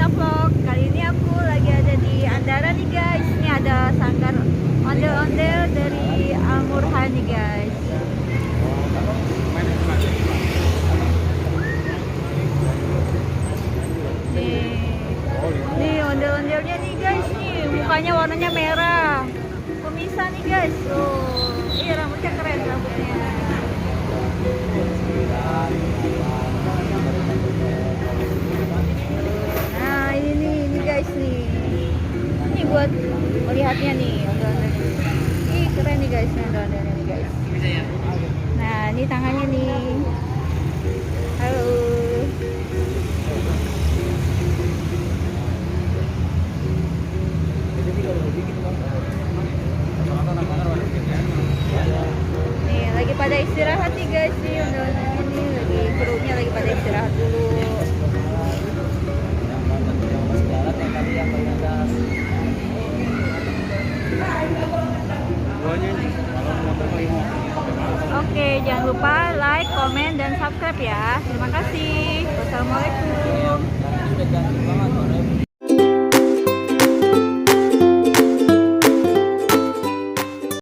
Gita Vlog. Kali ini aku lagi ada di Andara nih guys. Ini ada sanggar ondel-ondel dari Al-Murhan nih guys. Nih ondel-ondelnya nih guys. Nih mukanya warnanya merah. Pemisah nih guys. Oh, iya rambutnya keren rambutnya. Nah ini guys nih. Ini buat melihatnya nih ondel-ondelnya. Ih keren nih guys ondel-ondelnya nih guys. Nah ini tangannya nih. Halo. Nih lagi pada istirahat nih guys nih ondel-ondelnya nih lagi krunya lagi pada istirahat dulu. Oke, jangan lupa like, komen, dan subscribe ya. Terima kasih. Wassalamualaikum.